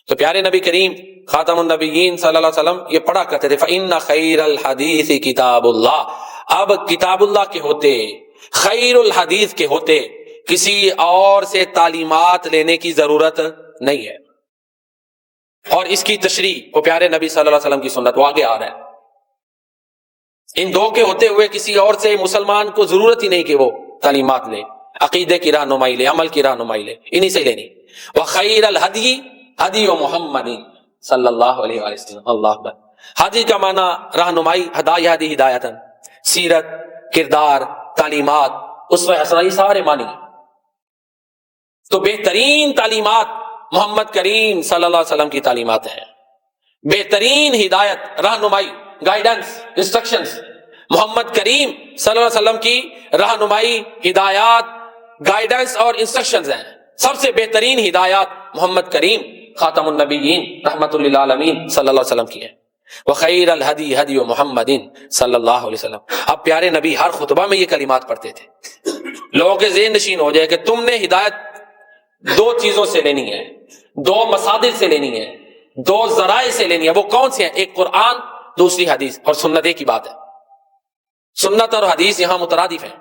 تو پیارے نبی کریم خاتم النبیین صلی اللہ علیہ وسلم یہ پڑھا کرتے تھے فَإِنَّ خَيْرَ الْحَدِيثِ کتاب اللہ. اب کتاب اللہ کے ہوتے، خیر الحدیث کے ہوتے، کسی اور سے تعلیمات لینے کی ضرورت نہیں ہے. اور اس کی تشریح وہ پیارے نبی صلی اللہ علیہ وسلم کی سنت وہ آگے آ رہا ہے. ان دو کے ہوتے ہوئے کسی اور سے مسلمان کو ضرورت ہی نہیں کہ وہ تعلیمات لے، عقیدے کی رہنمائی لے، عمل کی رہنمائی لے، انہی سے لینی. وخیر الہدی ہدی محمد صلی اللہ علیہ وآلہ وسلم. اللہ اکبر. ہدی کا معنی رہنمائی، ہدایہ ہدی ہدایتن، سیرت، کردار، تعلیمات، اسوہ حسنہ، یہ سارے معنی. تو بہترین تعلیمات محمد کریم صلی اللہ علیہ وسلم کی تعلیمات ہیں. بہترین ہدایت، رہنمائی، گائیڈنس، انسٹرکشنز محمد کریم صلی اللہ علیہ وسلم کی رہنمائی، ہدایات، گائیڈنس اور انسٹرکشنز ہیں. سب سے بہترین ہدایات محمد کریم خاتم النبیین رحمت للعالمین صلی اللہ علیہ وسلم کی ہیں. وخیر الہدی ہدی محمد صلی اللہ علیہ وسلم. اب پیارے نبی ہر خطبہ میں یہ کلمات پڑھتے تھے. لوگوں کے ذہن نشین ہو جائے کہ تم نے ہدایت دو چیزوں سے لینی ہے، دو مصادر سے لینی ہے، دو ذرائع سے لینی ہے. وہ کون سے ہیں؟ ایک قرآن، دوسری حدیث. اور سنت ایک ہی بات ہے. سنت اور حدیث یہاں مترادف ہیں.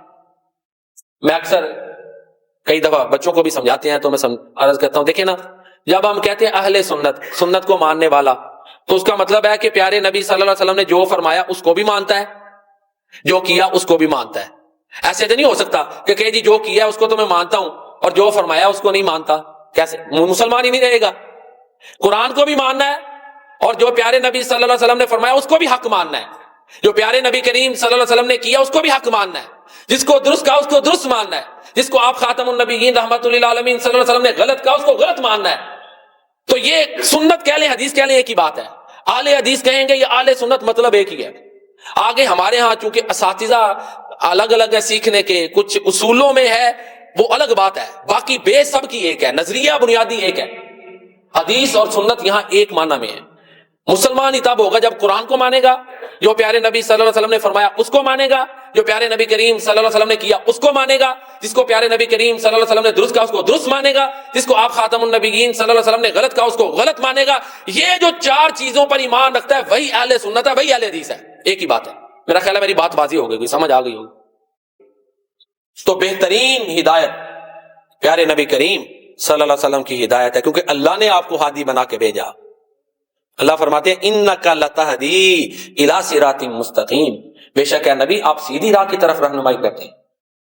میں اکثر کئی دفعہ بچوں کو بھی سمجھاتے ہیں تو میں عرض کرتا ہوں، دیکھیں نا، جب ہم کہتے ہیں اہل سنت، سنت کو ماننے والا، تو اس کا مطلب ہے کہ پیارے نبی صلی اللہ علیہ وسلم نے جو فرمایا اس کو بھی مانتا ہے، جو کیا اس کو بھی مانتا ہے. ایسے تو نہیں ہو سکتا کہ جی جو کیا اس کو تو میں مانتا ہوں اور جو فرمایا اس کو نہیں مانتا. کیسے؟ مسلمان ہی نہیں رہے گا. قرآن کو بھی ماننا ہے اور جو پیارے نبی صلی اللہ علیہ وسلم نے فرمایا اس کو بھی حق ماننا ہے. جو پیارے نبی کریم صلی اللہ علیہ وسلم نے کیا اس کو بھی حق ماننا ہے. جس کو درست کہا اس کو درست ماننا ہے. جس کو آپ خاتم النبیین رحمت للعالمین صلی اللہ علیہ وسلم نے غلط کہا اس کو غلط ماننا ہے. تو یہ سنت کہہ لیں، حدیث کہہ لیں، ایک ہی بات ہے. اہل حدیث کہیں گے یا اہل سنت، مطلب ایک ہی ہے. آگے ہمارے ہاں چونکہ اساتذہ الگ الگ ہے، سیکھنے کے کچھ اصولوں میں ہے، وہ الگ بات ہے. باقی بیس سب کی ایک ہے، نظریہ بنیادی ایک ہے. حدیث اور سنت یہاں ایک معنی میں ہے. مسلمان ہی تب ہوگا جب قرآن کو مانے گا، جو پیارے نبی صلی اللہ علیہ وسلم نے فرمایا اس کو مانے گا، جو پیارے نبی کریم صلی اللہ علیہ وسلم نے کیا اس کو مانے گا، جس کو پیارے نبی کریم صلی اللہ علیہ وسلم نے درست کہا اس کو درست مانے گا، جس کو آپ خاتم النبیین صلی اللہ علیہ وسلم نے غلط کہا اس کو غلط مانے گا. یہ جو چار چیزوں پر ایمان رکھتا ہے وہی اہل سنت ہے، وہی اہل حدیث ہے. ایک ہی بات ہے. میرا خیال ہے میری بات واضح ہو گئی، سمجھ آ گئی ہوگی. تو بہترین ہدایت پیارے نبی کریم صلی اللہ علیہ وسلم کی ہدایت ہے، کیونکہ اللہ نے آپ کو ہادی بنا کے بھیجا. اللہ فرماتے ہیں انک لتہدی الی صراط مستقیم، بے شک ہے نبی آپ سیدھی راہ کی طرف رہنمائی کرتے ہیں.